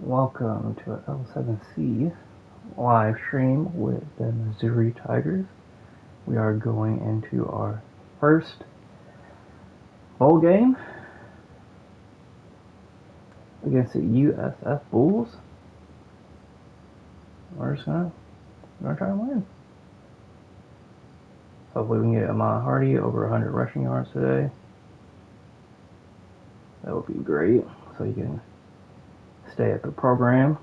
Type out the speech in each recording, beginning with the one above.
Welcome to an L7C live stream with the Missouri Tigers. We are going into our first bowl game against the USF Bulls. We're gonna try to win. Hopefully we can get Ahmad Hardy over 100 rushing yards today. That would be great, so you can stay at the program.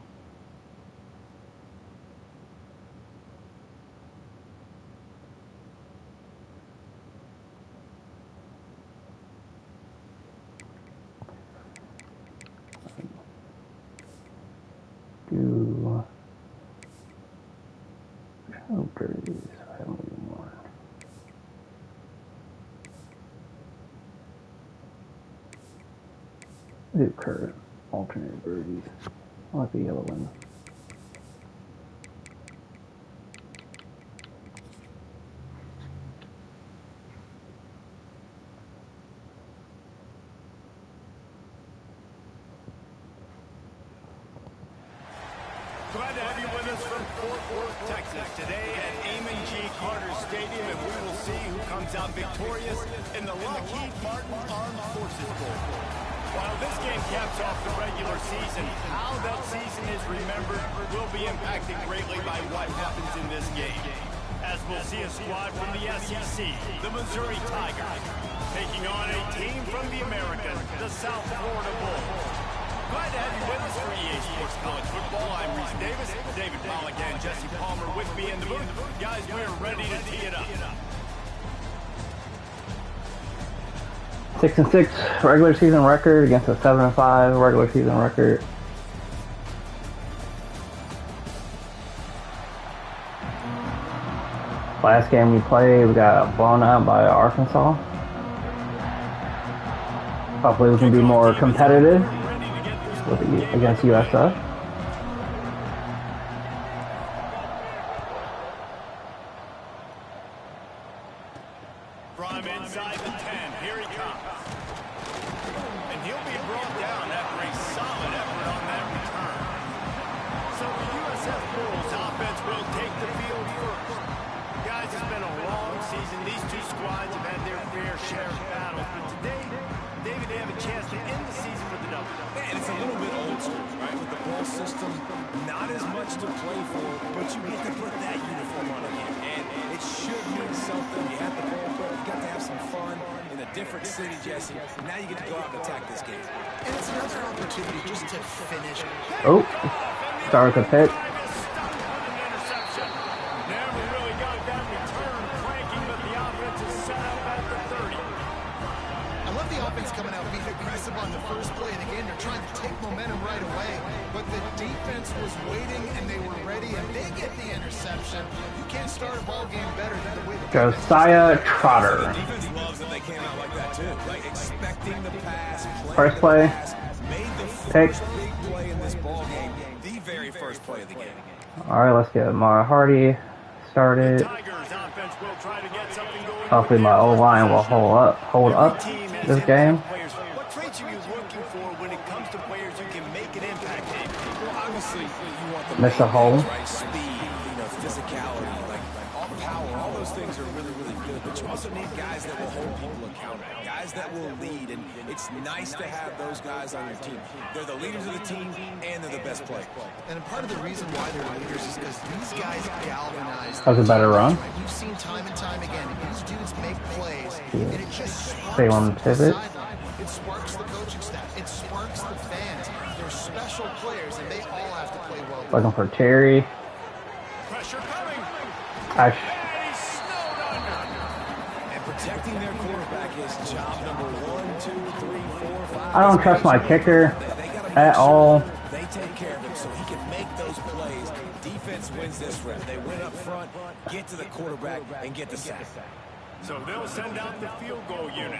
I haven't really more. Do current alternate birdies. I like the yellow one. Glad to have you with us from Fort Worth, Texas, today at Amon G. Carter Stadium, and we will see who comes out victorious in the Lockheed Martin Armed Forces Bowl. While this game caps off the regular season, how that season is remembered will be impacted greatly by what happens in this game. As we'll see a squad from the SEC, the Missouri Tigers, taking on a team from the American, the South Florida Bulls. Glad to have you with us for EA Sports College Football. I'm Reese Davis, David Pollock and Jesse Palmer with me in the booth. Guys, we're ready to tee it up. 6-6 regular season record against a 7-5 regular season record. Last game we played, we got blown out by Arkansas. Hopefully we can be more competitive against USF. From inside the 10, here he comes. And he'll be brought down after a solid effort on that return. So the USF Bulls offense will take the field first. Guys, it's been a long season. These two squads have had their fair share of battles. But today, David, they have a chance to end the season with a double. And it's a little bit old school, right? With the ball system, not as much to play for, but you get to put that uniform on again. And it should mean something. You have the ball, but you got to have some fun in a different city, Jesse. Now you get to go out and attack this game. And it's another opportunity just to finish. Oh, start with the pitch. Never really got that return cranking, but the offense is set up at the 30. I love the offense coming out being aggressive on the first play of the game. They're trying to take momentum right away. But the defense was waiting, and they were ready, and they get the interception. You can't start a ball game better than the way the Josiah Trotter. The defense loves that they came out like that, too. Like, expecting the pass, First play. Made the Pick. first big play in this ball game, the very first play of the game. Alright, let's get Ahmad Hardy started. Tigers offense will try to get something going. Hopefully my O-line will hold up this game. What traits are you looking for when it comes to players who can make an impact? Well, obviously, you want the Miss a hole. right? Speed, physicality, like all power, all those things are really, really good. But you also need guys that will hold people accountable, guys that will lead, and it's nice to have those guys on your team. They're the leaders of the team, and they're the best players. And part of the reason why they're leaders is because these guys galvanize. That was a better run. You've seen time and time again. These dudes make plays, and it just Stay sparks on the pivot. sideline. It sparks the coaching staff. It sparks the fans. They're special players, and they all have to play well. Looking for Terry. Pressure coming. Ash. And he's snowed under. And protecting their quarterback is job number 1, 2, 3, 4, 5. I don't trust my kicker at all. They take care of him so he can make those plays. Defense wins this rep. They win up front, get to the quarterback, and get the sack. So they'll send out the field goal unit.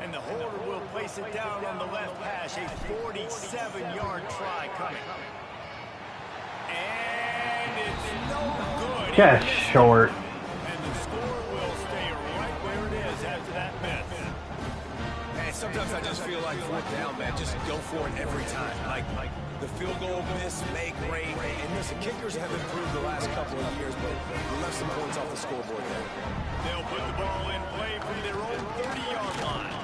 And the holder will place it down on the left hash. A 47-yard try coming. And it's no good. Just short. And the score will stay right where it is after that miss. And sometimes Sometimes I just feel like fourth down, man, just go for it every time. Like the field goal miss, make, great. And listen, kickers have improved the last couple of years, but we left some points off the scoreboard there. They'll put the ball in play from their own 30-yard line.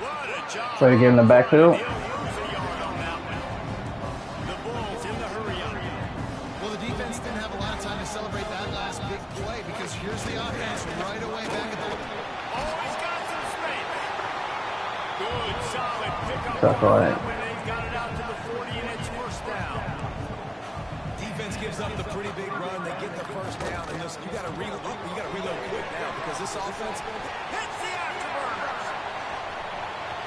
What a job. So you get in the backfield? The Bulls in the hurry up. Well, the defense didn't have a lot of time to celebrate that last big play because here's the offense right away back at the... Oh, he's got some space. Good, solid pickup. That's right. When they've got it out to the 40 and it's first down. Defense gives up the pretty big run. They get the first down, and listen, you got to reload quick now because this offense hits the afterburners.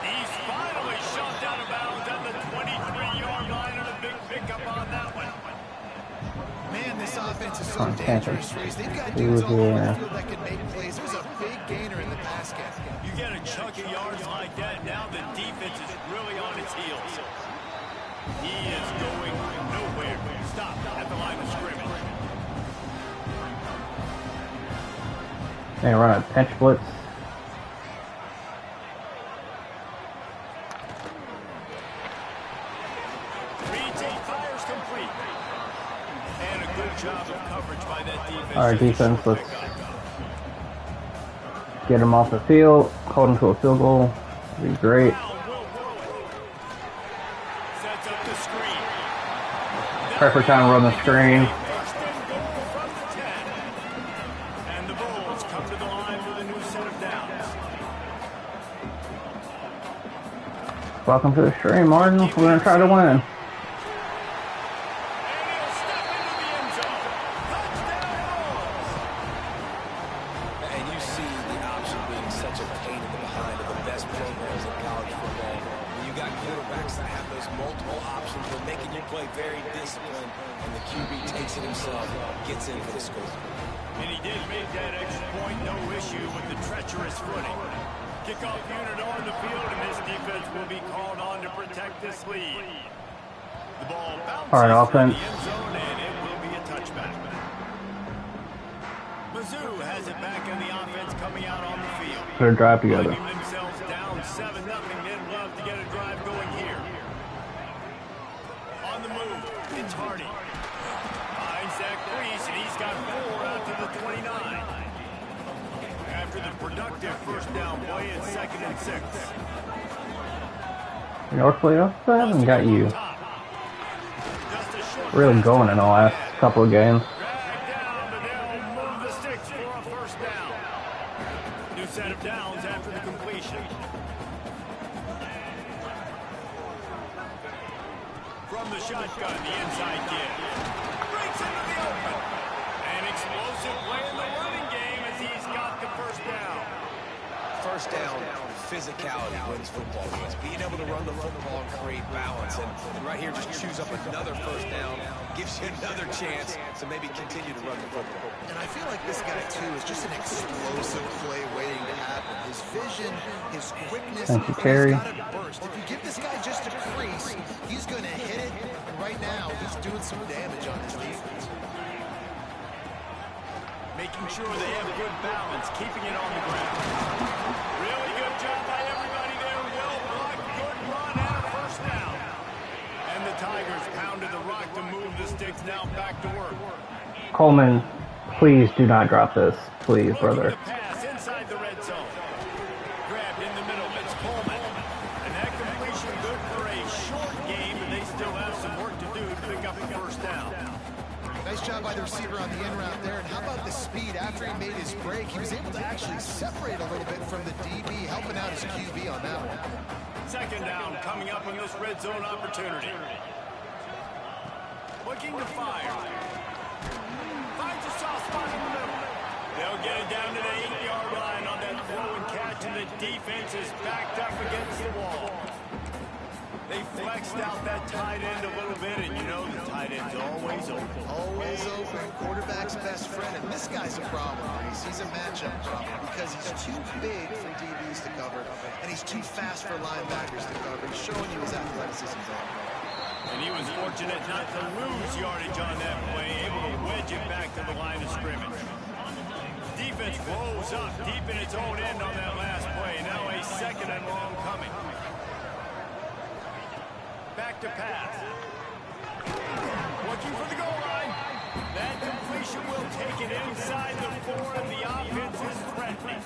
He's finally shot out of bounds at the 23-yard line and a big pickup on that one. Man, this offense is so dangerous, Reese. They've got dudes all over the field that can make plays. There's a big gainer in the pass game. You get a chunk of yards like that, now the defense is really on its heels. He is going nowhere. Stop at the line of scrimmage. They run a pinch blitz. Fires complete. And a good job of coverage by that defense. All right, defense, let's get them off the field, hold them to a field goal. That'd be great. Sets up the screen. Perfect time to run the screen. First and goal from the 10. And the Bulls come to the line with a new set of downs. Welcome to the stream, Martin. We're going to try to win. And you see the option being such a pain in the behind of the best programs in college football. When you got quarterbacks that have those multiple options, they're making you play very disciplined, and the QB takes it himself, gets in for the score. And he did make that extra point, no issue with the treacherous footing. Kickoff unit on the field, and this defense will be called on to protect this lead. The ball bounces All right, offense. to the end zone, and it will be a touchback. Mizzou has it back in the offense coming out on the field. Put a drive together. Finding themselves down 7-0. They'd love to get a drive going here. On the move, it's Hardy. Finds that crease, and he's got 4 out to the 29. After the productive first down play, it's 2nd and 6. North playoff, I haven't got you Just a short really going in the last couple of games. drag down, but they'll move the sticks for a first down. New set of downs after the completion. From the shotgun, the inside give. Breaks into the open. An explosive play in the running game as he's got the first down. First down, physicality wins football games. Being able to run the football and create balance. And right here, just choose up another first down. Gives you another chance to maybe continue to run the football. And I feel like this guy, too, is just an explosive play waiting to happen. His vision, his quickness, Thank you, Terry. he's got to burst. If you give this guy just a crease, he's going to hit it. And right now, he's doing some damage on his defense. Making sure they have good balance, keeping it on the ground. Really good job by everybody there. Well blocked, good run, and a first down. And the Tigers pounded the rock to move the sticks now back to work. Coleman, please do not drop this. Please, brother. Looking to pass inside the red zone. Grabbed in the middle, it's Coleman. And that completion good for a short game, but they still have some work to do to pick up the first down. Nice job by the receiver on the in route there. And how about the speed after he made his break? He was able to actually separate a little bit from the DB, helping out his QB on that one. Second down coming up in this red zone opportunity. Looking to fire. Finds a soft spot in the middle. They'll get it down to the 8-yard line on that throw and catch, and the defense is backed up against the wall. They flexed out that tight end a little bit, and you know the tight end's always open. Always open. Quarterback's best friend. And this guy's a problem, Reese. He's a matchup problem because he's too big for DBs to cover, and he's too fast for linebackers to cover. He's showing you his athleticism there. And he was fortunate not to lose yardage on that play, able to wedge it back to the line of scrimmage. Defense rolls up deep in its own end on that last play. Now a 2nd and long coming. Back to pass. Looking for the goal line. That completion will take it inside the 4, and the offense is threatening.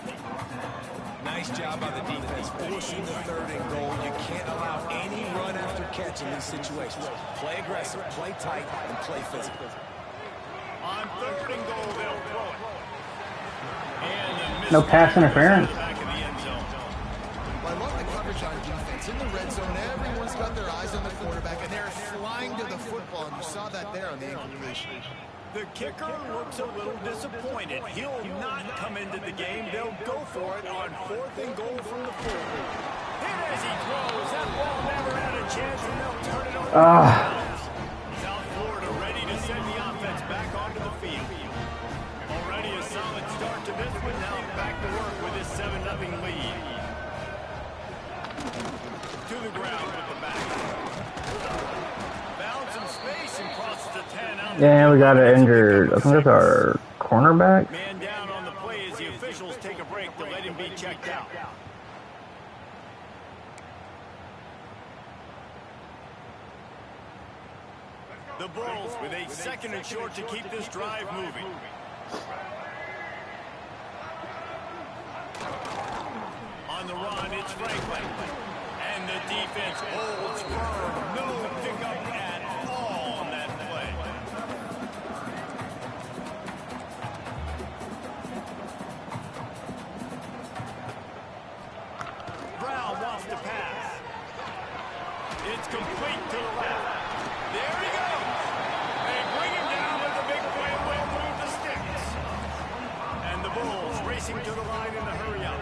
Nice job by the defense, forcing the 3rd and goal. You can't allow any run after catch in these situations. Play aggressive, play tight, and play physical. On 3rd and goal, they'll throw it. And No pass interference. back of the end zone. Well, I love the coverage on defense. In the red zone, everyone's got their eyes on the quarterback, and they're flying to the football, and you saw that there on the incompletion. The kicker looks a little disappointed. He'll not come into the game. They'll go for it on 4th and goal from the 4. Hit as he throws. That ball never had a chance, and they'll turn it over. South Florida ready to send the offense back onto the field. Already a solid start to this one. Now back to work with his 7-0 lead. To the ground with the back. Found some space and crosses the 10 out. Yeah, we got an injured. I think that's our cornerback. Man down on the play as the officials take a break to let him be checked out. The Bulls with a 2nd and short to keep this drive moving. On the run, it's Franklin. And the defense holds firm. No pickup at all on that play. Brown wants to pass. It's complete to the left. There he goes. They bring him down with the big play. Will move the sticks. And the Bulls racing to the line in the hurry up.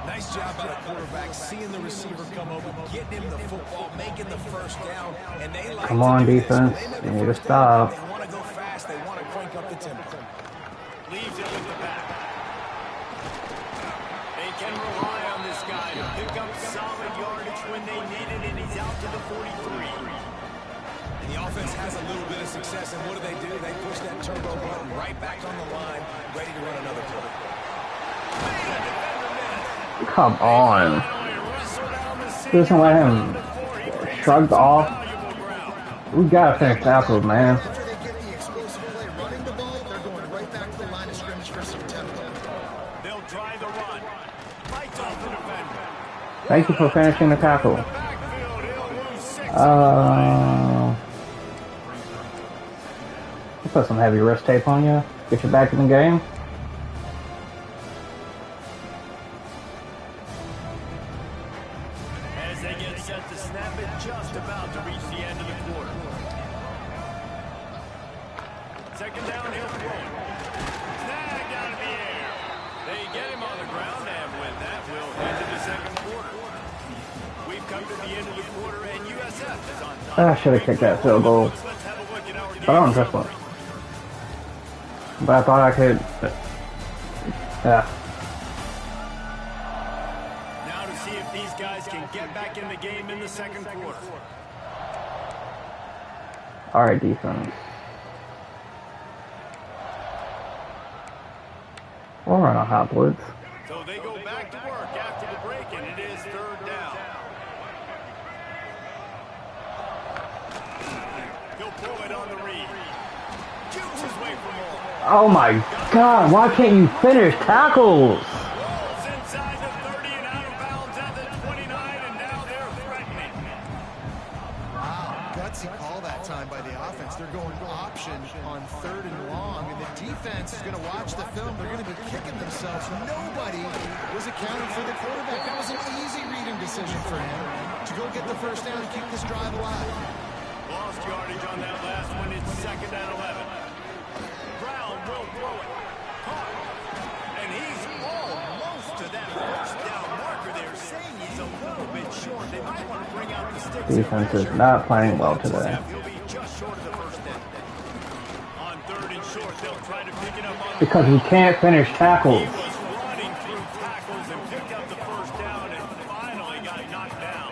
Nice job by the quarterback, seeing the receiver come over, getting him the football, making the 1st down, and they like Come on, defense. You need to stop. They want to go fast. They want to crank up the tempo. Leaves it with the back. They can rely on this guy to pick up solid yardage when they need it, and he's out to the 43. And the offense has a little bit of success, and what do? They push that turbo button right back on the line, ready to run another play. Come on. Doesn't let him shrug off. We gotta finish tackles, man. After they get the explosive play running the ball, they're going right back to the line of scrimmage for some tempo. They'll try the run. Fights off the defender. Thank you for finishing the tackle. Put some heavy wrist tape on you. Get you back in the game. As they get set to snap it, just about to reach the end of the quarter. 2nd down, he'll throw it. Snagged out of the air. They get him on the ground, and with that, we'll head to the 2nd quarter. We've come to the end of the quarter, and USF is on top. I should have kicked that field goal. Let's have a look at our But I don't trust one. But I thought I could. Yeah. Now to see if these guys can get back in the game in the 2nd quarter. All right, defense. We'll run a hot blitz. So they go back to work after the break, and it is 3rd down. He'll pull it on the read. Shoots his way from all. Oh my God! Why can't you finish tackles? Rolls inside the 30 and out of bounds at the 29, and now they're threatening. Wow, gutsy call that time by the offense. They're going option on 3rd and long, and the defense is going to watch the film. They're going to be kicking themselves. Nobody was accounting for the quarterback. That was an easy reading decision for him to go get the 1st down and keep this drive alive. Lost yardage on that last one. It's 2nd and 11. Brown will throw it. Caught. And he's almost to that 1st down marker there, saying he's a little bit short. They might want to bring out the sticks. Defense is not playing well today. He'll be just short of the 1st down. On 3rd and short, they'll try to pick it up on Because we can't finish tackles. He was running through tackles and picked up the 1st down and finally got knocked down.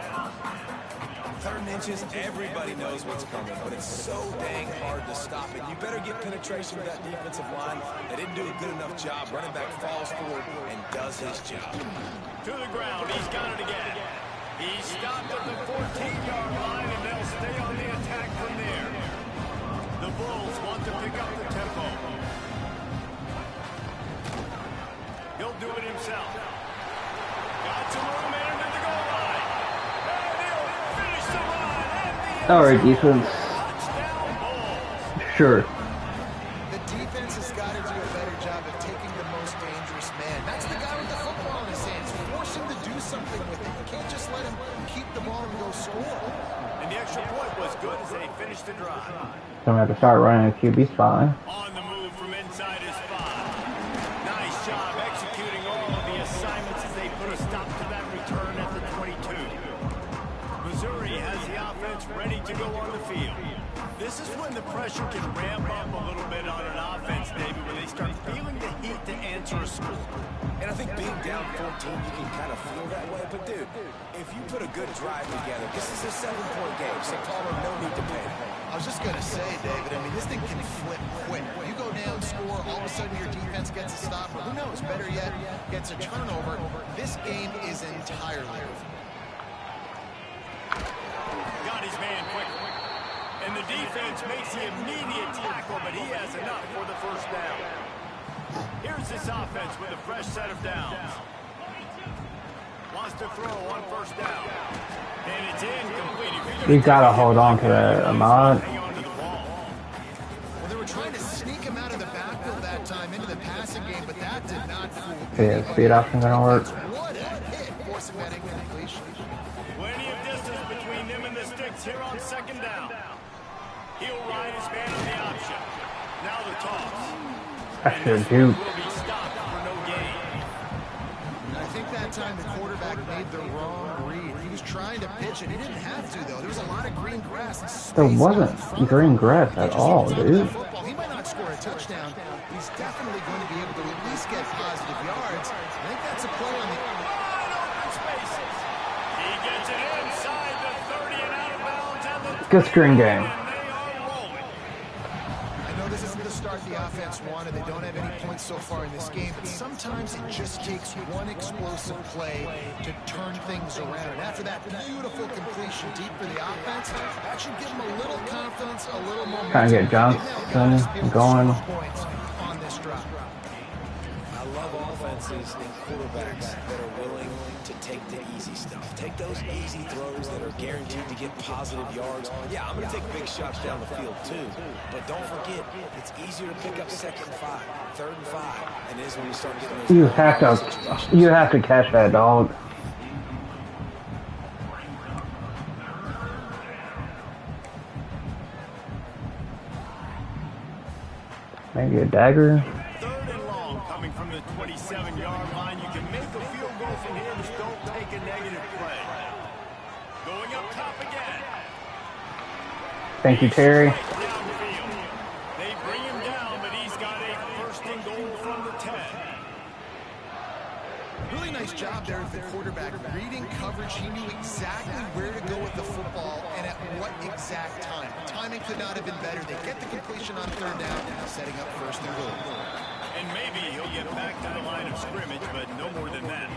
3rd and inches, everybody knows what's coming, but it's so dang hard to stop it. You better get penetration with that defensive line. They didn't do a good enough job. Running back falls forward and does his job. To the ground, he's got it again. He stopped at the 14-yard line, and they'll stay on the attack from there. The Bulls want to pick up the tempo. He'll do it himself. Got some room in under the goal line. And he'll finish the run. And All right, defense. touchdown Bulls. Sure. The defense has got to do a better job of taking the most dangerous man. That's the guy with the football in his hands. Force him to do something with it. You can't just let him keep the ball and go score. And the extra point was good as they finished the drive. So I'm going to have to start running a QB spy. On the move from inside his 5. Nice job executing all of the assignments as they put a stop to that return at the 22. Missouri has the offense ready to go on the field. This is when the pressure can ramp up a little bit on an offense, David, when they start feeling the heat to answer a score. And I think being down 14, you can kind of feel that way. But, dude, if you put a good drive together, this is a 7-point game, so Palmer, no need to panic. I was just going to say, David, I mean, this thing can flip quick. You go down, score, all of a sudden your defense gets a stop, or who knows, better yet, gets a turnover. This game is entirely over. Got his man quick. And the defense makes the immediate tackle, but he has enough for the first down. Here's this offense with a fresh set of downs. Wants to throw on first down. And it's incomplete. We got to hold on to that, Ahmad. Hang on to the ball. Well, they were trying to sneak him out of the backfield that time into the passing game, but that did not fool. Yeah, speed option's going to work. What a hit, forcing that incompletion. Plenty of distance between them and the sticks here on second down. He'll ride his man on the option. Now the toss. I should do. Will be stopped for no gain. I think that time the quarterback made the wrong read. He was trying to pitch it. He didn't have to, though. There was a lot of green grass. There wasn't green grass at all, dude. He might not score a touchdown. He's definitely going to be able to at least get positive yards. I think that's a play on the... Wide open spaces. He gets it inside the 30 and out of bounds. And the Good screen game. and they are rolling. I know this isn't the start the offense wanted. They don't have any points so far in this game, but sometimes it just takes one explosive play to turn things around. And after that beautiful completion deep for the offense, that should give them a little confidence, a little momentum. Trying to get Johnson going. Points on this drive. I love offenses and quarterbacks that are willing to take the easy stuff. Take those easy throws that are guaranteed to get positive yards. Yeah, I'm going to take big shots down the field too. But don't forget, it's easier to pick up 2nd and 5, 3rd and 5, and it is when you start getting those. You have to catch that, dog. Maybe a dagger. 3rd and long coming from the 27-yard line. You can make a field goal from here. Just don't take a negative play. Going up top again. Thank you, Terry. Downfield. They bring him down, but he's got a 1st and goal from the 10. Really nice job there with the quarterback. Reading coverage, he knew exactly where to go with the football and at what exact time. Timing could not have been better. They get the completion on 3rd down, setting up 1st and goal. And maybe he'll get back to the line of scrimmage, but no more than that.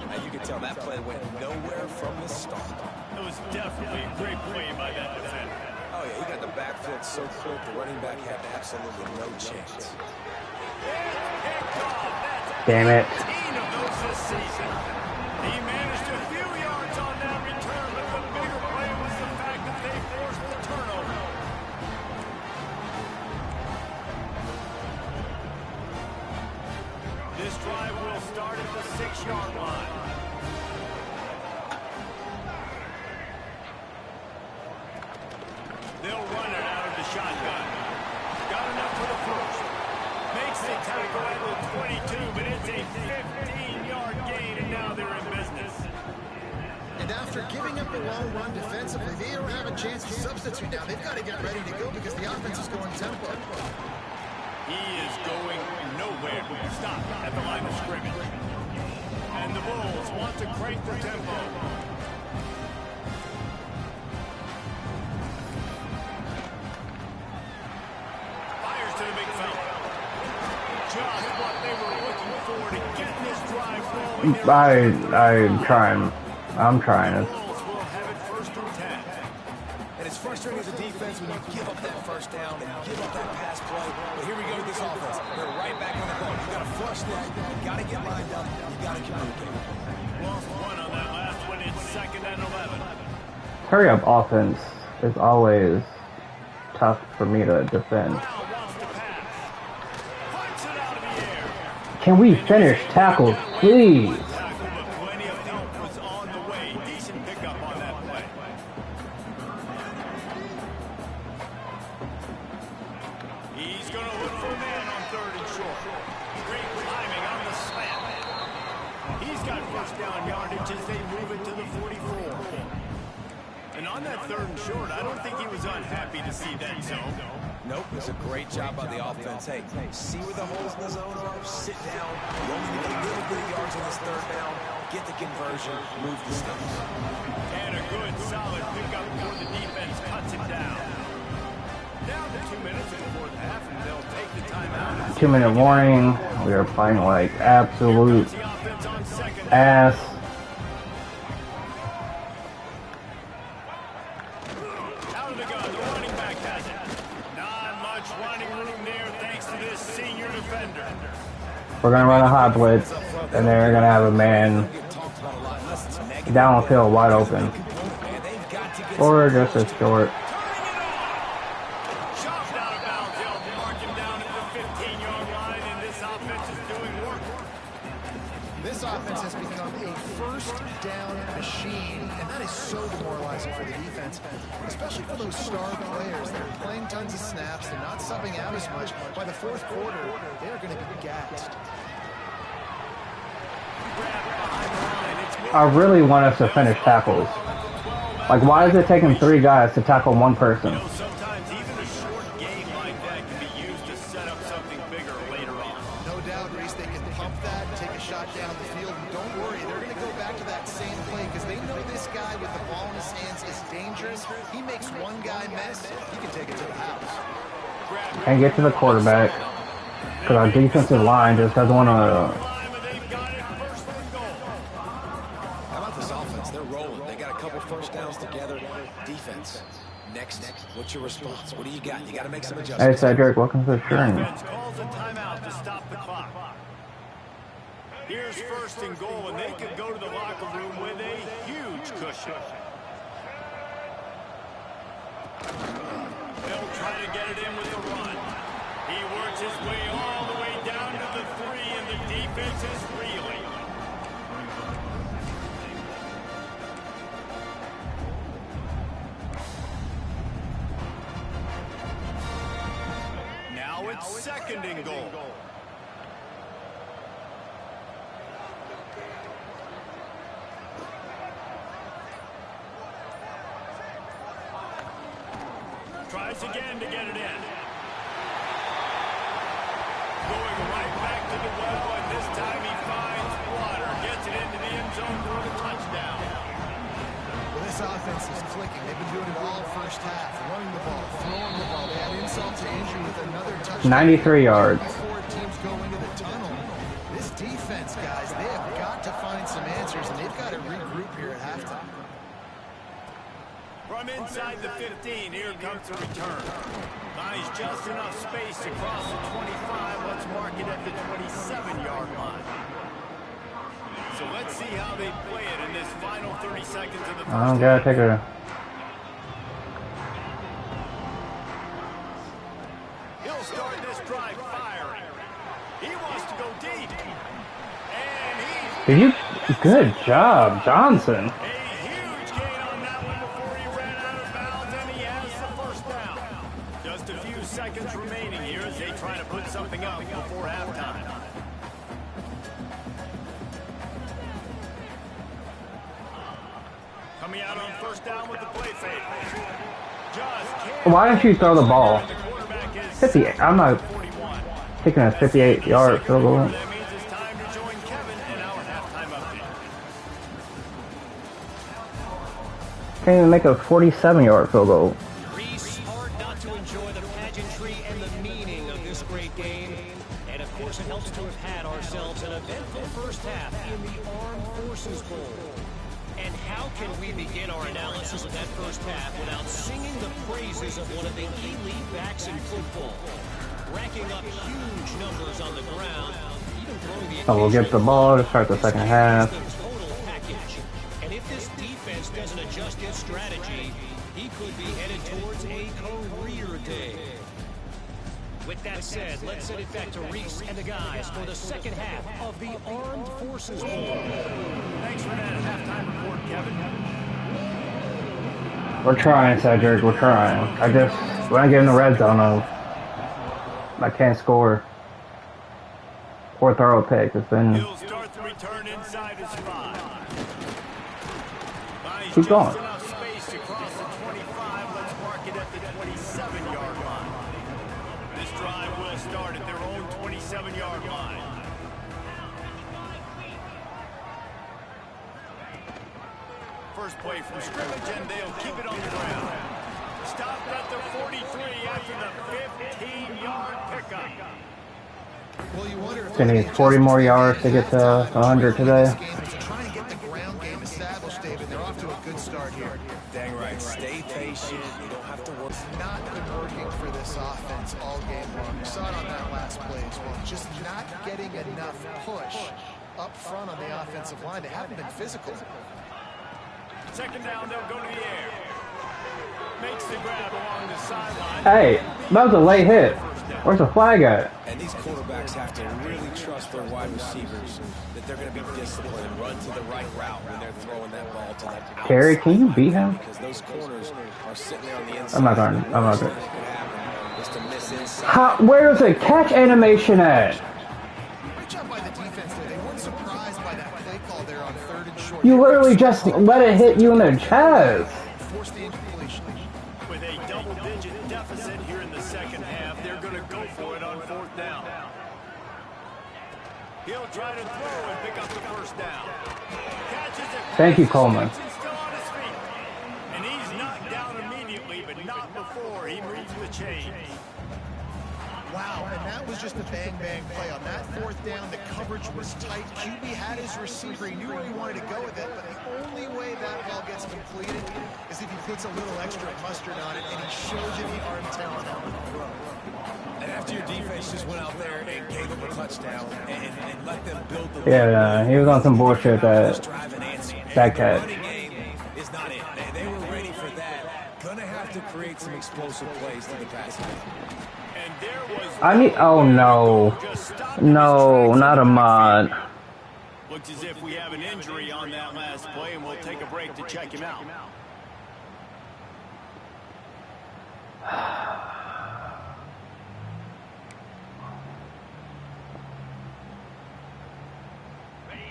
Now you can tell that play went nowhere from the start. It was definitely a great play by that defender. Oh yeah, he got the backfield so quick, the running back had absolutely no chance. Damn it. 18 of those this season. He managed a few yards on that return, but the bigger play was the fact that they forced the turnover. This drive will start at the 6-yard line. They'll run it out of the shotgun. Got enough for the 1st. Makes the tackle at the 22, but it's a 15-yard gain, and now they're in business. And after giving up a long run defensively, they don't have a chance to substitute now. They've got to get ready to go because the offense is going tempo. He is going nowhere. Stop at the line of scrimmage. And the Bulls want to crank the tempo. Fires to the big fella. Just what they were looking for to get this drive rolling. I'm trying. I'm trying to. Bulls will have it first and 10. And it's frustrating as a defense when you give up that first down and give up that pass play. But here we go with this offense. They're right back on the ball. You got to flush that. You got to get lined up. You got to communicate. Lost one on that last one. It's 2nd and 11. Hurry up offense is always tough for me to defend. Brown wants to pass. Punts it out of the air. Can we finish tackles, please? Tackle, but plenty of help was on the way. Decent pickup on that play. He's going to look for a man on 3rd and short. Great timing on the slant. He's got first down yardage as they move it to the 44. And on that 3rd and short, I don't think he was unhappy to see that zone. Nope, it's a great job by the offense. Hey, see where the holes in the zone are? Sit down. You only need a little bit of yards on this 3rd down. Get the conversion. Move the sticks. And a good, solid pickup before the defense cuts it down. Down to 2 minutes before the half, and they'll take the timeout. 2-minute warning. We are playing like absolute The offense on 2nd. ass. Out of the gun, the running back has it. Not much running room there thanks to this senior defender. We're gonna run a hot blitz, and they're gonna have a man downfield wide open, or just a short. Shoved out of bounds. They'll mark him down at the 15-yard line, and this offense is doing work. This offense has become a first down machine, and that is so demoralizing for the defense, especially for those star players. They're playing tons of snaps. They're not subbing out as much. By the 4th quarter, they're going to be gassed. I really want us to finish tackles. Like, why is it taking 3 guys to tackle 1 person? You know, sometimes even a short game like that can be used to set up something bigger later on. No doubt, Reese, they can pump that, take a shot down the field, and don't worry, they're going to go back to that same play because they know this guy with the ball in his hands is dangerous. He makes one guy miss, he can take it to the house. And get to the quarterback, because our defensive line just doesn't want to. How about this offense? They're rolling. They got a couple first downs together. Defense. Next, what's your response? What do you got? You got to make some Hey adjustments. Cedric, welcome to the stream. Defense calls a timeout to stop the clock. Here's 1st and goal, and they could go to the locker room with a huge cushion. They'll try to get it in with the run. He works his way all the way down to the 3, and the defense is reeling. Now it's 2nd and goal. Tries again to get it in. Going right back to the well, and this time he finds water. Gets it into the end zone for a touchdown. Well, this offense is clicking. They've been doing it all first half, running the ball, throwing the ball. They had insult to injury with another touchdown. 93 yards. Before teams go into the tunnel. This defense, guys, they have got to find some answers, and they've got to regroup here at halftime. From inside the 15, here comes the return. Buys just enough space to cross the 25. Let's mark it at the 27-yard line. So let's see how they play it in this final 30 seconds of the first I gotta take a. He'll start this drive firing. He wants to go deep. And he's Did you? Good job, Johnson. a huge gain on that one before he ran out of bounds, and he has the first down. Just a few seconds remaining here as they try to put something up before halftime. Coming out on first down with the play fake. Just can't. Why didn't you throw the ball? The quarterback is 58. I'm not 41. taking a 58-yard field goal. That means it's time to join Kevin in our halftime update. Can't even make a 47-yard field goal. Reese, hard not to enjoy the pageantry and the meaning of this great game. And of course, it helps to have had ourselves an eventful first half in the Armed Forces Bowl. And how How can we begin our analysis of that first half without singing the praises of one of the elite backs in football? Racking up huge numbers on the ground, even throwing the So we'll get the ball to start the second half. total package. And if this defense doesn't adjust its strategy, he could be headed towards a career day. With that said, let's send it back to Reese and the guys for the second half of the Armed Forces Bowl. Thanks for that halftime report, Kevin. We're trying, Cedric. We're trying. When I get in the red zone, I can't score. Or throw a pick. It's been. He'll start the return inside his 5. Keep going. Enough space to cross the 25. Let's mark it at the 27-yard line. This drive will start at their own 27-yard line. First play from scrimmage, and they'll keep it on the ground. Stopped at the 43 after the 15-yard pickup. Well, you wonder if They need 40 more yards to get to 100 today. trying to get the ground game established, David. They're off to a good start here. Dang right. Stay patient. You don't have to work. Not been working for this offense all game long. You saw it on that last play as well. Just not getting enough push up front on the offensive line. They haven't been physical. Second down, they'll go to the air. Makes the grab along the sideline. Hey, that was a late hit. Where's the flag at? And these quarterbacks have to really trust their wide receivers that they're going to be disciplined and run to the right route when they're throwing that ball to that outside. Terry, can you beat him? Because those corners are sitting there on the inside. I'm not going. I'm not going. Just to miss inside. Where's the catch animation at? Great job by the defense there. They weren't surprised by that play call there on 3rd and short. You literally just let it hit you in the chest. Forced the incompletion. With a double-digit deficit here in the second half, they're going to go for it on 4th down. He'll try to throw and pick up the first down. Catches it. Thank you, Coleman. He's still on his feet. And he's knocked down immediately, but not before he moves the chains. Wow, and that was just a bang-bang play. On that 4th down, the coverage was tight. QB had his receiver. He knew where he wanted to go with it, but the only way that ball gets completed is if he puts a little extra mustard on it, and he shows you the arm talent on the throw. And after your defense just went out there and gave them a touchdown and let them build the Yeah, he was on some bullshit that catch. running game is not it. They were ready for that. Gonna have to create some explosive plays to the passing game. And there was oh no. No, not a mod. looks as if we have an injury on that last play, and we'll take a break to check him out.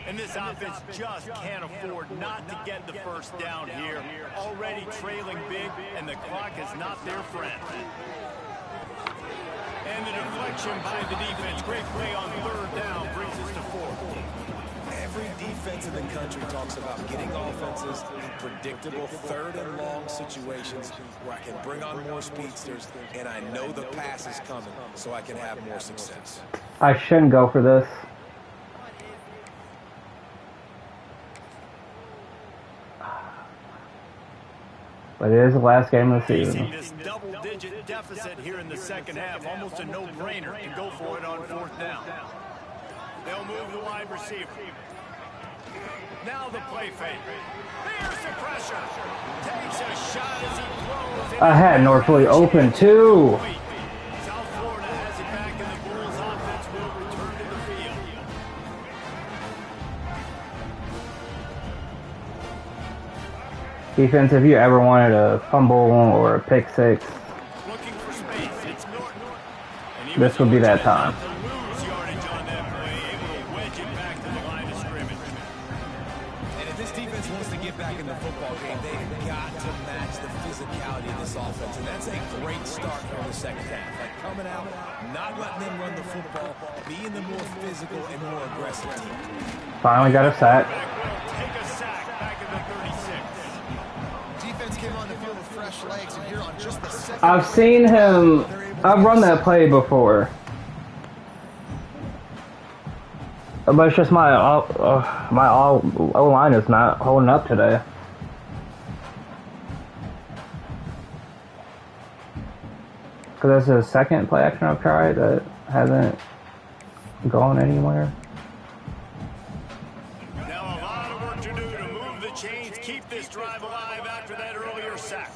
And this offense just can't afford not to get the first down here. Already trailing big, and the clock is not their friend. And the deflection by the defense. Great play on 3rd down brings us to 4th. Every defense in the country talks about getting offenses in predictable 3rd and long situations where I can bring on more speedsters and I know the pass is coming so I can have more success. I shouldn't go for this. But it is the last game of the season. This double-digit deficit here in the second half, almost a no-brainer to go for it on 4th down. They'll move the wide receiver. Now the play fake. There's the pressure. Takes a shot as he throws. I had Norfolk open too. South Florida has it back, and the Bulls offense will return to the field. Defense, if you ever wanted a fumble or a pick six, Looking for space. It's Norton. And he this was would be that able time. to lose yardage on that play, able to wedge it back to the line of scrimmage. And if this defense wants to get back in the football game, they've got to match the physicality of this offense. And that's a great start for the second half. Like coming out, not letting them run the football, being the more physical and more aggressive team. Finally got a sack. Take a sack back in the 36. Defense came on the field with fresh legs, and here on just the second. I've seen him. I've run that play before. But it's just my O line is not holding up today. Because that's the second play action I've tried that hasn't gone anywhere. Now a lot of work to do to move the chains, keep this drive alive after that earlier sack.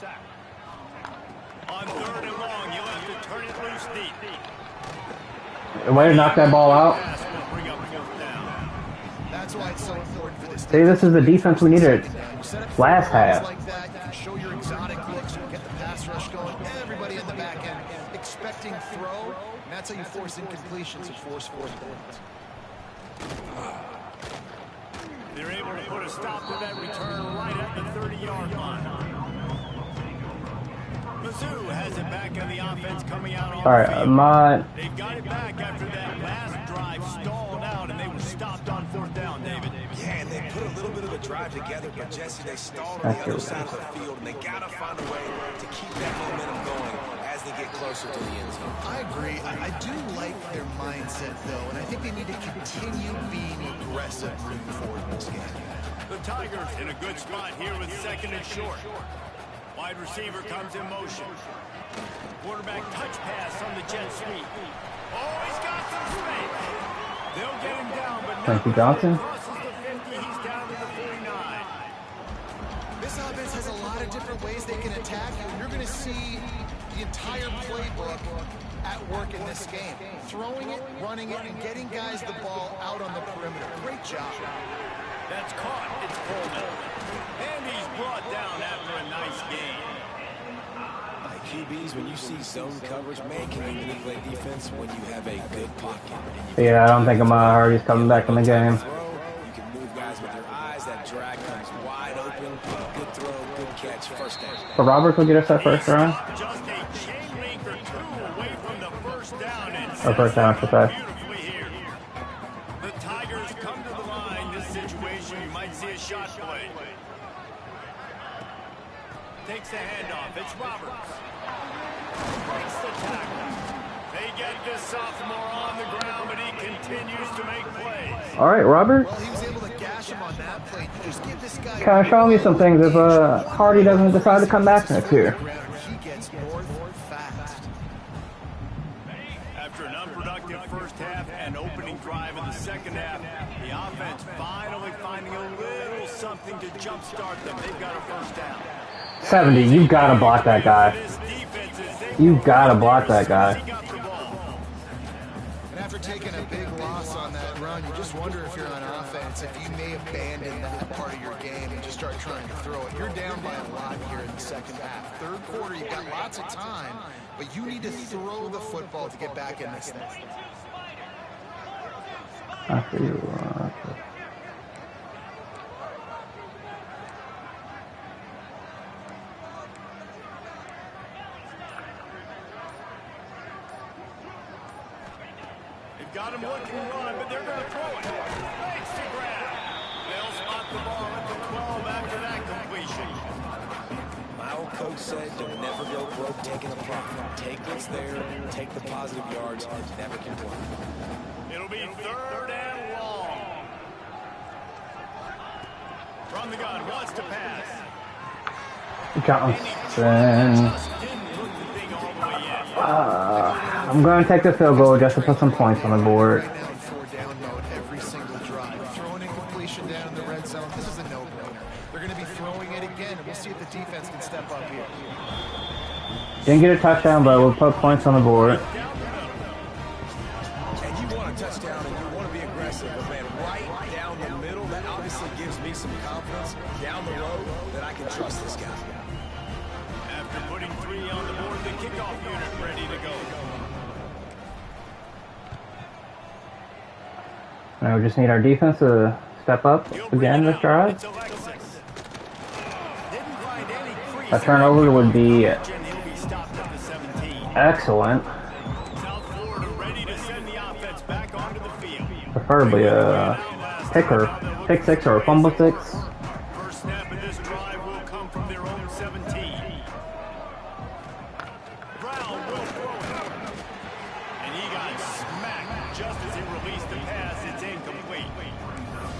On 3rd and long, you'll have to turn it loose deep. Way to knock that ball out. That's why it's so important for this. See, this is the defense we needed last half. Like that, you can show your exotic looks, you get the pass rush going, everybody in the back end expecting throw, and that's how you force incompletions and force 4 points. They're able to put a stop to that return right at the 30-yard line. Mizzou has it back on the offense coming out on the field. They've got it back after that last drive stalled out, and they were stopped on 4th down, David. Yeah, and they put a little bit of a drive together, but Jesse, they stalled on the other side of the field, and they got to find a way to keep that momentum going as they get closer to the end zone. I agree. I do like their mindset, though, and I think they need to continue being aggressive moving forward in this game. The Tigers in a good spot here with 2nd and short. Wide receiver comes in motion. Quarterback touch pass on the jet sweep. Oh, he's got some space. They'll get him down, but Thank you, Johnson. crosses the 50. He's down to the 49. This offense has a lot of different ways they can attack you. You're going to see the entire playbook at work in this game. Throwing it, running it, and getting guys the ball out on the perimeter. Great job. That's caught. It's Coleman. And he's brought down after a nice game. Like QBs, when you see zone coverage, man, can you manipulate defense when you have a good pocket? Yeah, I don't think Ahmad Hardy's coming back in the game. You can move guys with your eyes. That drag comes wide open. Good throw, good catch, 1st down. So Roberts will get us that first round. Just a chain link or 2 away from the 1st down. Or first down, I should say. Beautifully here. The Tigers come to the line. This situation, you might see a shot play. Takes the handoff. It's Roberts. Breaks the tackle. They get this sophomore on the ground, but he continues to make plays. All right, Robert. Well, he was able to gash him on that play. Just give this guy Kind of showing me some things if Hardy doesn't decide to come back next year. He gets north fast. After an unproductive 1st half and opening drive in the 2nd half, the offense finally finding a little something to jumpstart them. They've got a 1st down. 70, you gotta block that guy. You gotta block that guy. And after taking a big loss on that run, you just wonder if you're on offense, if you may abandon that part of your game and just start trying to throw it. You're down by a lot here in the 2nd half. 3rd quarter, you've got lots of time, but you need to throw the football to get back in this thing. I feel Got him looking to run, but they're going to throw it. Makes the grab. They'll spot the ball at the 12 after that completion. My old coach said, don't never go broke taking a profit. Take what's there, take the positive yards, and never complain. It'll be 3rd and long. From the gun, wants to pass. Johnson. I'm going to take the field goal just to put some points on the board. Down mode every single drive. Throwing incompletion down in the red zone, this is a no-brainer. They're going to be throwing it again, and we'll see if the defense can step up here. Didn't get a touchdown, but we'll put points on the board. And you want a touchdown and you want to be aggressive, but man, right down the middle, that obviously gives me some confidence down the road that I can trust this guy. After putting 3 on the board, the kickoff unit ready to go. Now we just need our defense to step up again this drive. A turnover would be excellent. Preferably a pick 6 or a fumble 6. First snap of this drive will come from their own 17. Brown will throw it. And he got smacked just as he released the pass. It's incomplete.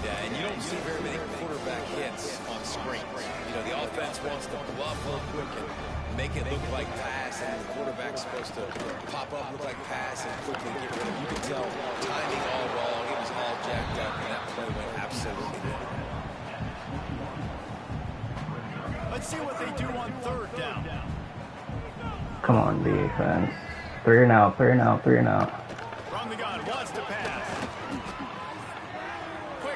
that, and you don't see very many quarterback hits on screen. You know, the offense wants to bluff real quick and make it look like pass, and the quarterback's supposed to pop up, look like pass, and quickly get rid of it. You can tell timing all wrong. It was all jacked up, and that play went absolutely wrong. Let's see what they do on third down. Come on, defense. 3 and out, 3 and out, 3 and out. From the gun, wants to pass.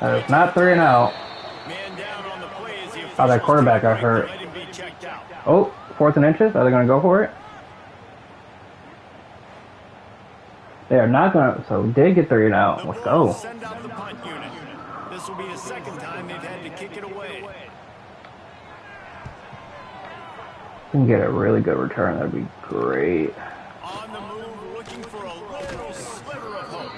That is not 3 and out. Man down on the play as the Oh, that quarterback got hurt. let him be checked out. Oh, 4th and inches. Are they going to go for it? They are not going to. So we did get 3 and out. The Let's Bulls go. send out the punt unit. This will be the second time they've had to kick it away. If we can get a really good return, that'd be great. On the move, looking for a little sliver of hope.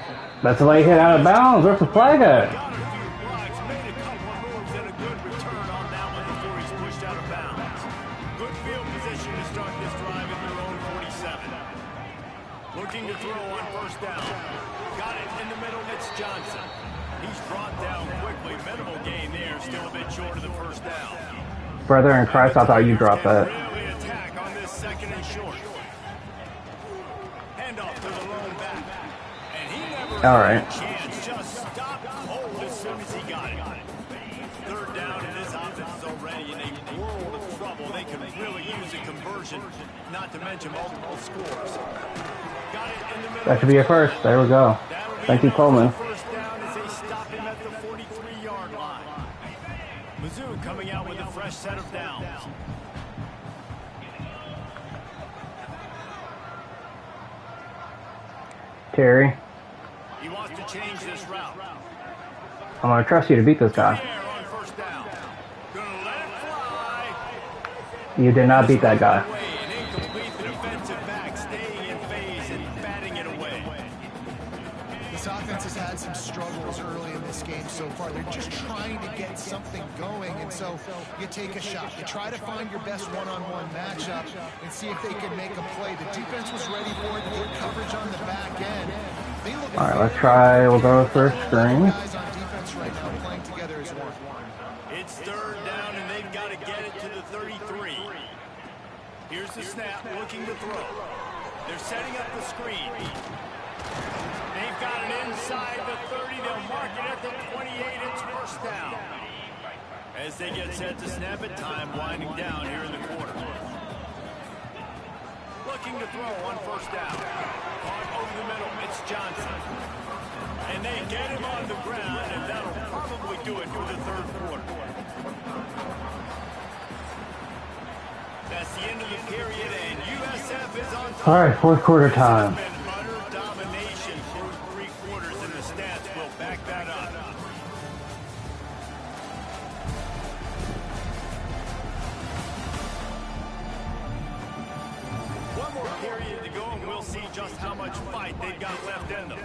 That's a late hit out of bounds. Where's the flag at? Got a few blocks, made a couple of moves, and a good return on that one before he's pushed out of bounds. Good field position to start this drive at their own 47. Looking to throw on first down. Got it in the middle, it's Johnson. He's brought down quickly. Minimal gain there, still a bit short of the first down. Brother in Christ, I thought you dropped that. Really attack on this second and short. Handoff to the lone back. And he never All had right. a chance. Just stopped cold as soon as he got it. Third down, and this offense is already in a world of trouble. They can really use a conversion, not to mention multiple scores. Got it in the middle. That should be a first. There we go. That'll be Thank you, enough Coleman. for first down as they stop him at the 43-yard line. Mizzou coming out with a fresh set of downs. Terry, He wants to change this route. I'm going to trust you to beat this guy. Air on first down. Gonna let it fly. You did not beat that guy. Away and incomplete. The defensive back staying in phase and batting it away. This offense has had some struggles early in this game so far. They're just trying to get something going, and so you take a shot. You try to find your best one-on-one matchup and see if they can make a play. The defense was ready for it. Good coverage on the back end. They look All right, let's try. We'll go first screen. guys on defense right now playing together as one. It's third down, and they've got to get it to the 33. Here's the snap, looking to throw. They're setting up the screen. They've got it inside the 30. They'll mark it at the 28. It's first down. As they get set to snap it, time winding down here in the quarter. Looking to throw on first down. Caught over the middle. It's Johnson. And they get him on the ground, and that'll probably do it for the third quarter. That's the end of the period, and USF is on top. All right, 4th quarter time. It's been utter domination through 3 quarters, and the stats will back that up. One more period to go, and we'll see just how much fight they've got left in them.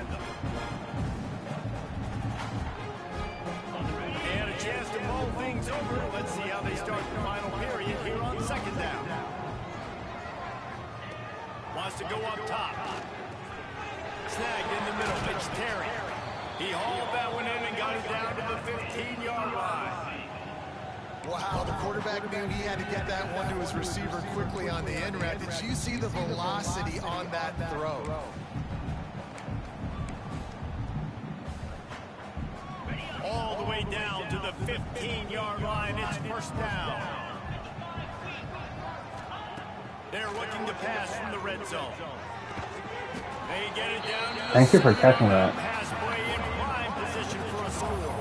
They had a chance to mull things over. Let's see how they start the final period here on second down. Wants to go up top. Snagged in the middle. It's Terry. He hauled that one in and got it down to the 15-yard line. Wow, the quarterback knew he had to get that one to his receiver quickly on the in route. Did you see the velocity on that throw? All the way down to the 15-yard line. It's first down. They're looking to pass from the red zone. They get it down to the Thank you for catching that. pass play in prime position for a score.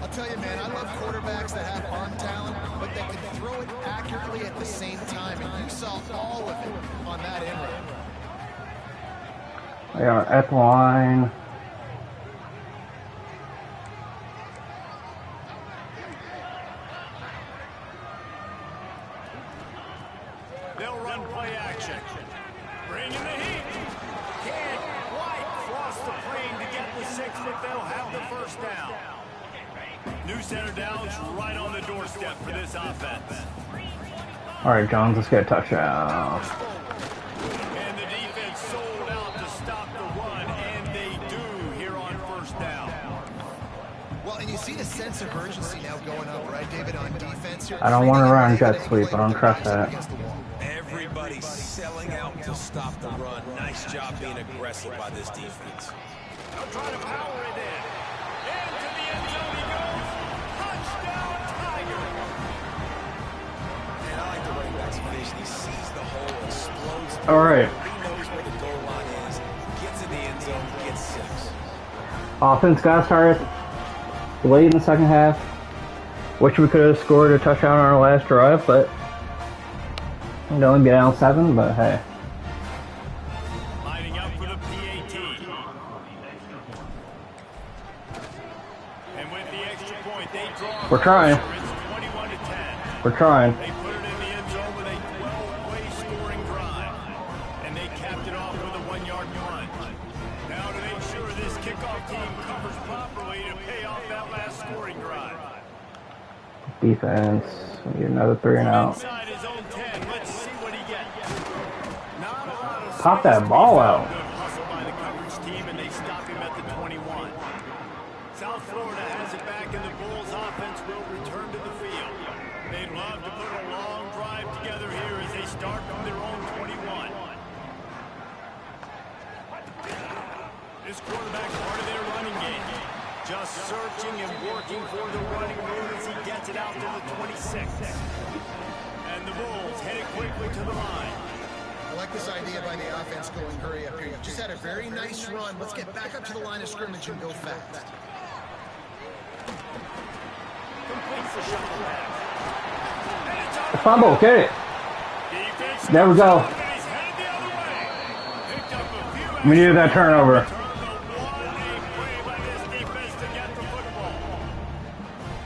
I'll tell you, man, I love quarterbacks that have arm talent, but that can throw it accurately at the same time, and you saw all of it on that in route. We are at the line. They'll run play action. Bringing the heat. Can't quite cross the plane to get the 6, but they'll have the first down. New center downs right on the doorstep for this offense. All right, Johns, let's get a touchdown. And the defense sold out to stop the run, and they do here on first down. Well, see the sense of urgency now going up, right, David, on defense here. I don't want to run jet sweep. I don't trust that. Everybody's selling out to stop the run. Nice job being aggressive by this defense. They'll try to power it in. Into the end zone he goes. Touchdown, Tiger. And I like the running back's vision. He sees the hole, explodes. All right. He knows where the goal line is. Gets in the end zone, gets 6. Offense got started late in the second half. Wish we could have scored a touchdown on our last drive, but we'd only be down 7, but hey. Lining up for the PAT. And with the extra point, they draw. We're trying. It's 21-10. We're trying. They put it in the end zone with a 12-play scoring drive. And they capped it off with a 1-yard punt. Now to make sure this kickoff team covers properly to pay off that last scoring drive. Defense. We need another 3 and out. Inside his own 10. Let's see what he gets. Not a lot of Pop that ball out. good hustle by the coverage team, and they stop him at the 21. South Florida has it back, and the Bulls offense will return to the field. They'd love to put a long drive together here as they start from their own 21. This quarterback part of their running game. Just searching and working for the running room as he gets it out to the 26. And the Bulls headed quickly to the line. I like this idea by the offense going hurry up here. You just had a very nice run. Let's get back up to the line of scrimmage and go fast. Completes the shuffle pass. And it's out. Fumble, get it. Defense There we go. and he's headed the other way. Picked up a few We needed that turnover. Turn the one-a play by this defense to get the football.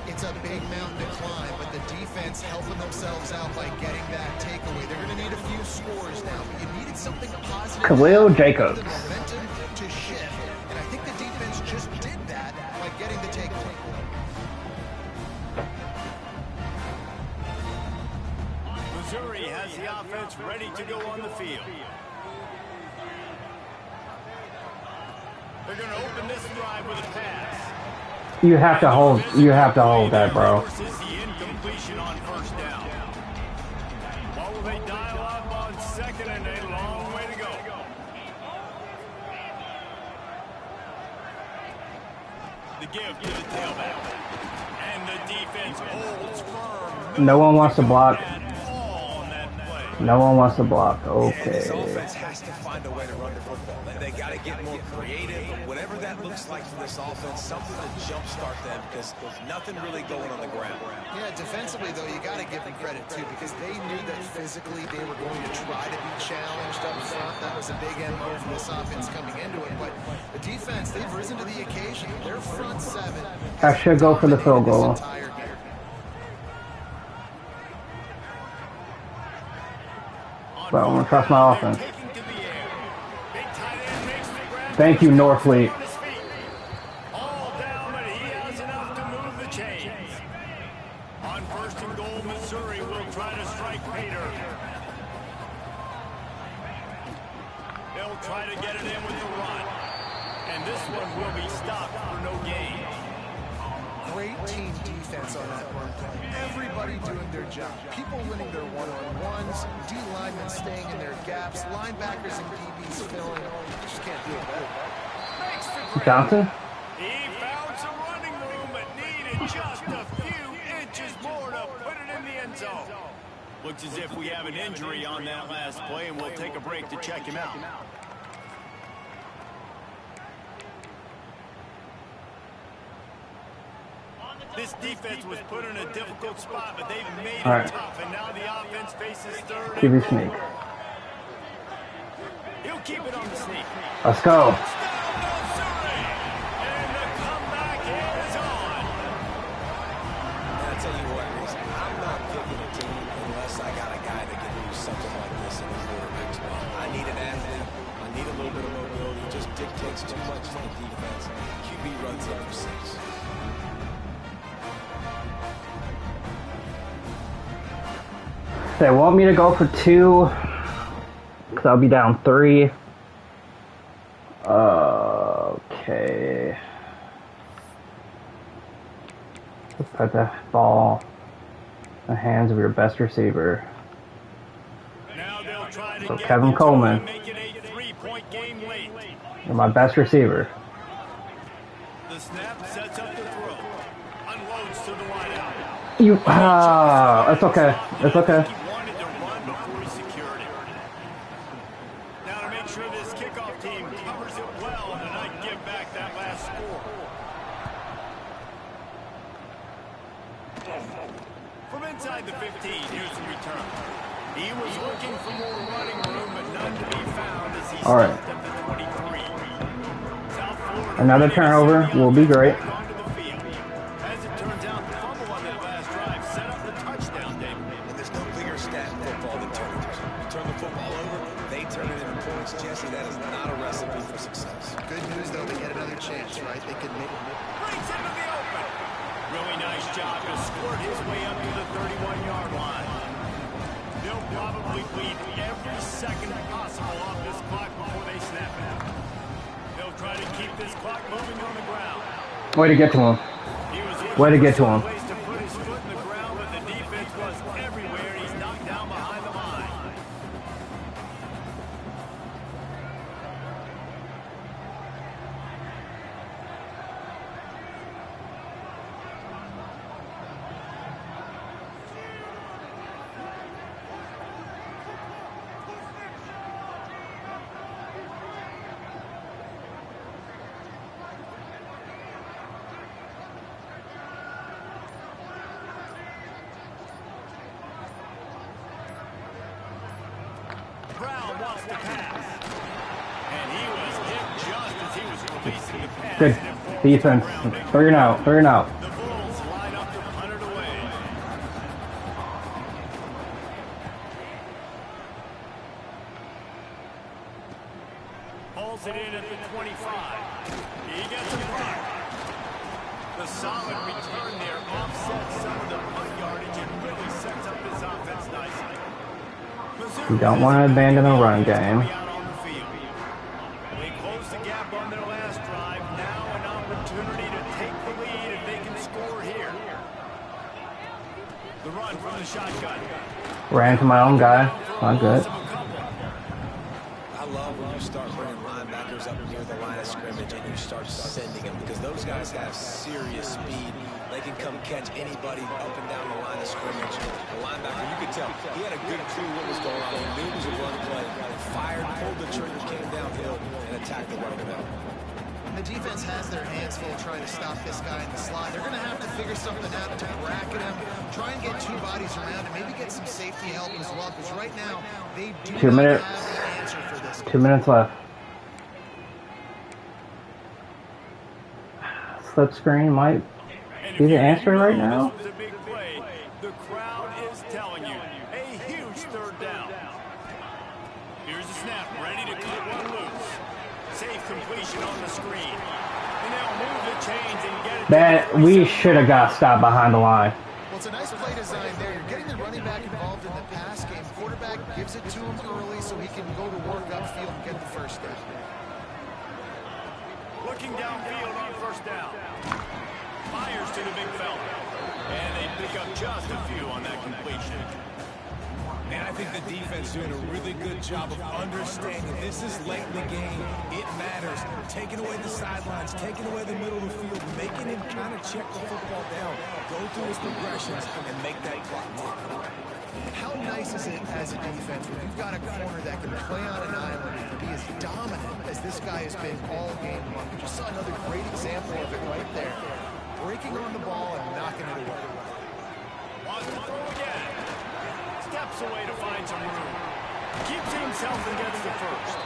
It's a big mountain to climb, but the defense helping themselves out by getting that takeaway. They're going to need a few scores now, but you needed something positive. Khalil The Jacobs. momentum to shift, and I think the defense just did that by getting the takeaway. Missouri has the offense ready to go on the field. They're going to open this drive with a pass. You have to hold. You have to hold that, bro. Forces the incompletion on first down. What will they dial up on second, and a long way to go. The give to the tailback. And the defense holds firm. No one wants to block. At all on that play. No one wants to block. And this Okay. offense has to find a way to run the football. They got to get more creative. Whatever that looks like for this offense, something to jumpstart them because there's nothing really going on the ground. Yeah, defensively, though, you got to give them credit, too, because they knew that physically they were going to try to be challenged up front. That was a big MO for this offense coming into it. But the defense, they've risen to the occasion. Their front 7. I should go for the field goal. But I'm gonna trust my offense. Thank you, Norfleet. All down, but he has enough to move the chains. On first and goal, Missouri will try to strike Pater. They'll try to get it in with the run. And this one will be stopped for no gain. Great team defense on that run play. Everybody doing their job. People winning their one-on-ones, D linemen staying in their gaps, linebackers and DBs filling. Just can't do it better. Makes the grab. Johnson. He found some running room, but needed just a few inches more to put it in the end zone. Looks as if we have an injury on that last play, and we'll take a break to check him out. This defense was put in a difficult spot, but they've made it tough, and now the offense faces third. QB sneak. He'll keep it on the sneak. Let's go. And the comeback is on. And I tell you what, I'm not picking a team unless I got a guy that can do something like this in the quarterback spot. I need an athlete. I need a little bit of mobility. It just dictates too much to the defense. QB runs up for 6. They want me to go for 2, because I'll be down 3. Okay. Put the ball in the hands of your best receiver. Now they'll try to So get Kevin the Coleman. and make it a 3-point game late. You're my best receiver. The snap sets up the throw. Unloads to the wideout. It's okay. It's okay. He wanted to run before he secured it. Now to make sure this kickoff team covers it well and not give back that last score. From inside the 15, here's the return. He was looking for more running room, but none to be found as he stopped at the 23. South Florida Another turnover will be great. onto the field. As it turns out, the fumble on that last drive set up the touchdown, David. And there's no bigger stat in football than turnovers. You turn the football over, they turn it into points. Jesse, that is not a recipe for success. Good news, though, they get another chance, right? They can make Breaks into the open. Really nice job to squirt his way up to the 31-yard line. They'll probably bleed every second possible off this clock before they snap it. They'll try to keep this clock moving on the ground. Way to get to him. Way to get to him. Place to put his foot in the ground, but the defense was everywhere. He's knocked down behind the line. Brown wants to pass. And he was hit just as he was releasing the pass. Good defense. 3 and out. 3 and out. The Bulls line up to punt it away. Pulls it in at the 25. He gets a block. The solid return there offsets some of the punt yardage and really sets up this offense nicely. You don't want to abandon the run game. Out on the field. They close the gap on their last drive. Now an opportunity to take the lead if they can score here. The run from the shotgun. Ran to my own guy. Not good. I love when you start bringing linebackers up near the line of scrimmage and you start sending them because those guys have serious speed. They can come catch anybody up and down the line of scrimmage. The linebacker, you could tell, he had a good clue what was going on. He knew it was a run play. Fired, pulled the trigger, came downhill, and attacked the running back. The defense has their hands full trying to stop this guy in the slot. They're going to have to figure something out to bracket him, try and get two bodies around and maybe get some safety help as well, because right now they do 2 minutes. not have the answer for this. 2 minutes left. Slip screen might be the answer right now. This was a big play. The crowd is telling you. A huge third down. Here's the snap. Ready to cut one loose. Safe completion on the screen. And they'll move the chains and get it. That we should have got stopped behind the line. Well, it's a nice play design there. You're getting the running back involved in the pass game. Quarterback gives it to him early so he can go to work upfield and get the first down. Looking downfield on first down. Fires to the big fella. And they pick up just a few on that completion. And I think the defense doing a really good job of understanding this is late in the game. It matters. Taking away the sidelines, taking away the middle of the field, making him kind of check the football down, go through his progressions, and make that clock tick. How nice is it as a defense when you've got a corner that can play on an island and be as dominant as this guy has been all game long? We just saw another great example of it right there. Breaking on the ball and knocking it away. Wants to throw again. Steps away to find some room. Keeps it himself and gets the first.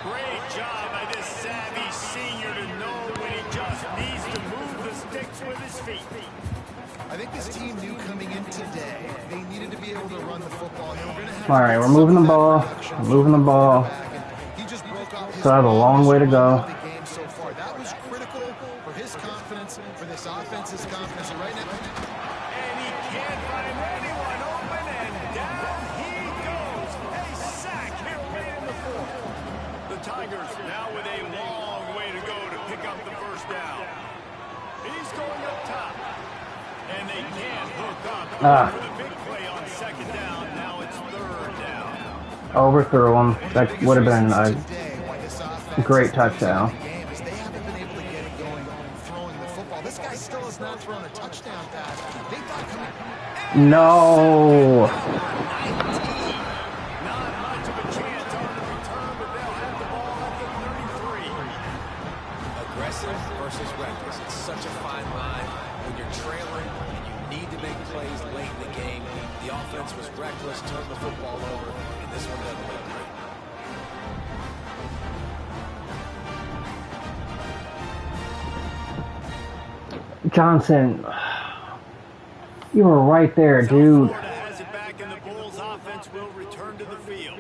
Great job by this savvy senior to know when he just needs to move the sticks with his feet. I think this team knew coming in today they needed to be able to run the football. They were going to have All right, we're moving the ball. We're moving the ball. He just broke off his Still have a long way to go. game so far. That was critical for his confidence, for this offense's confidence. And right now, And he can't find anyone open, and down he goes. A sack here late in the fourth. The Tigers now with a long way to go to pick up the first down. He's going up top. Ah. For the big play on second down, now it's third down. Overthrew him. That would have been a great touchdown. They haven't been able to get it going throwing the football. This guy still has not thrown a touchdown pass. They thought coming. No. Not much of a chance on the return, but they'll have the ball at the 33. Aggressive versus reckless. It's such a fine line when you're trailing and you need to make plays late in the game. The offense was reckless, turned the football over, and this one doesn't look great. Johnson, you were right there, dude. Florida has it back, and the Bulls offense will return to the field.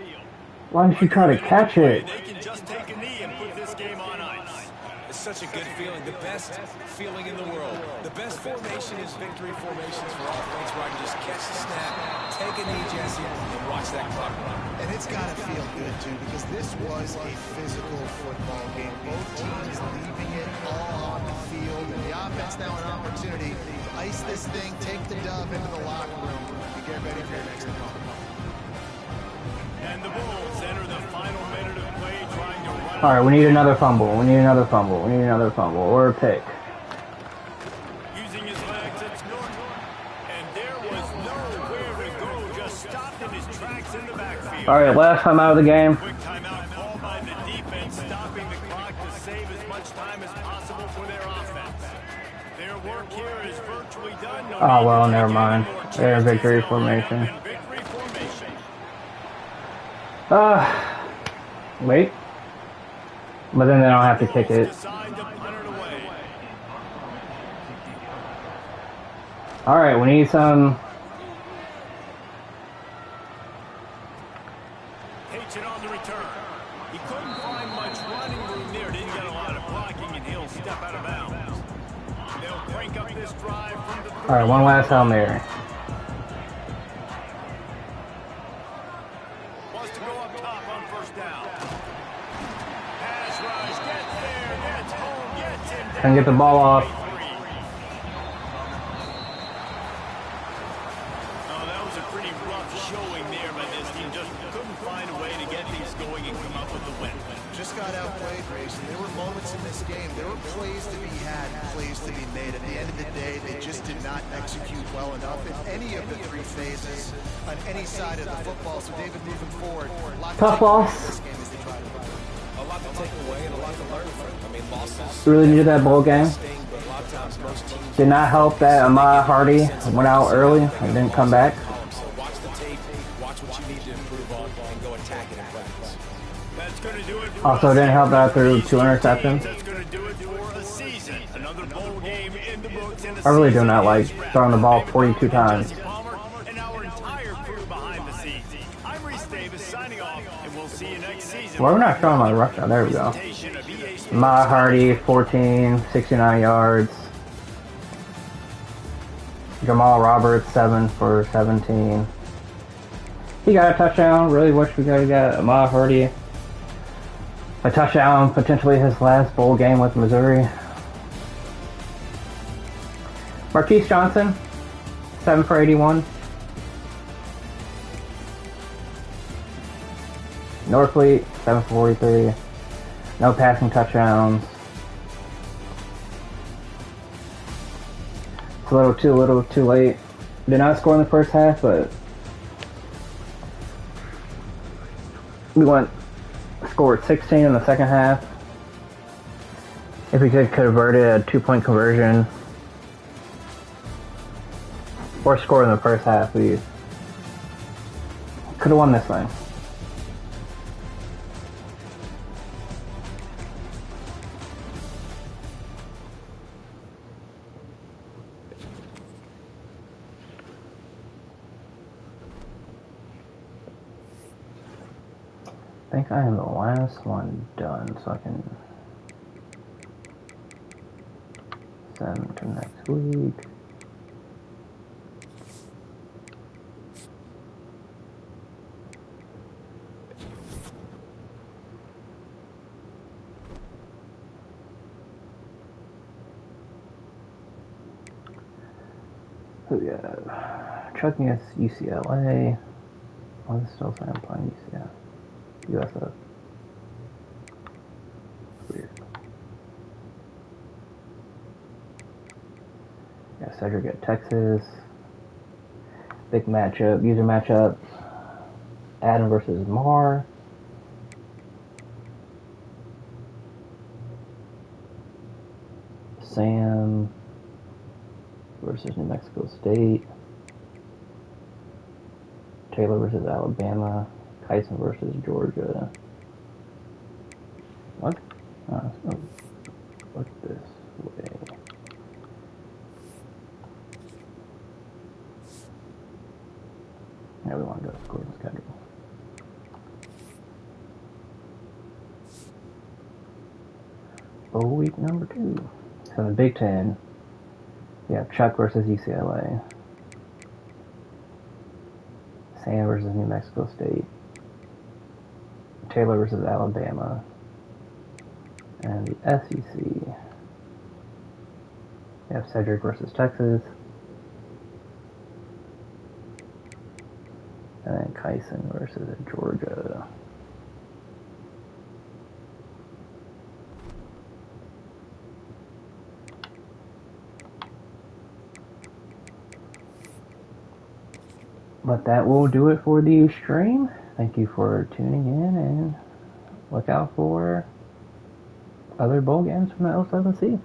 Why didn't you try to catch it? They can just take a knee and put this game on ice. It's such a good feeling, the best feeling in the world. The best formation is victory formations for offense, where I can just catch the snap, take a knee, Jesse, and watch that clock run. And it's got to feel good, too, because this was a physical football game. Both teams leaving it all on the field, and the offense now an opportunity to ice this thing, take the dub into the locker room, and get ready for your next opponent. And the Bulls enter the final minute of play trying to run. All right, we need another fumble. We need another fumble. We need another fumble or a pick. Using his legs, it's Norton. And there was nowhere to go, just stopped in his tracks in the backfield. All right, last time out of the game. Quick timeout called by the defense, stopping the clock to save as much time as possible for their offense. Their work here is virtually done. No Oh, need well, to never take mind. any more They're in chances. victory They'll formation. line up in victory formation. Wait. But then they don't have to kick it. Decide to punt it away. All right, we need some. Hates it on the return. He couldn't find much running room there. Didn't get a lot of blocking, and he'll step out of bounds. They'll crank up this drive from the 30. All right, one last Hail Mary. Wants to go up top on first down. Pass rush, gets there, gets home, gets him down. And get the ball off. Oh, that was a pretty rough showing there by this team. Just couldn't find a way to get things going and come up with the win. Just got outplayed, Grayson. There were moments in this game. There were plays to be had, plays to be made. At the end of the day, they just did not execute well enough in any of the three phases on any side of the football. So, David, moving forward, a lot to Tough take away loss. from this game as they try to win. A lot to take away and a lot to learn from. I mean, losses Really needed that bowl game. sting, but a lot of times most teams Did not help that Ahmad Hardy went out early and didn't come back. so watch the tape, watch what you need to improve on, and go attack it in practice. That's going to do it for Also us. didn't help that I threw 2 interceptions. That's going to do it for a season. Another bowl game in the books. And I really do not like throwing the ball 42 times. And our entire crew behind the scenes. I'm Reese Davis signing off, and we'll see you next season. Well, we're not showing my rush now. There we go. Presentation of EA Sports. Ahmad Hardy, 14, 69 yards. Jamal Roberts, 7 for 17. He got a touchdown. Really wish we could have got Ahmad Hardy a touchdown, potentially his last bowl game with Missouri. Marquise Johnson, 7 for 81. Norfleet, 7 for 43. No passing touchdowns. It's a little too late. Did not score in the first half, but we scored 16 in the second half. If we could convert it, a 2-point conversion, or score in the first half, we could have won this thing. I think I am the last one done, so I can send to next week. Who we got? Chuck against UCLA. Oh, this still saying I'm playing UCF. USF. Weird. Yeah, Cedric at Texas. Big matchup, user matchup. Adam versus Mar. Sam versus New Mexico State. Taylor versus Alabama. Kyson versus Georgia. What? Oh, look this way. Yeah, we want to go to scoring schedule. Bowl week number 2. So in the Big Ten, we have Chuck versus UCLA. Sam versus New Mexico State. Taylor versus Alabama. And the SEC, we have Cedric versus Texas. And then Kyson versus Georgia. But that will do it for the stream. Thank you for tuning in, and look out for other bowl games from the L7C.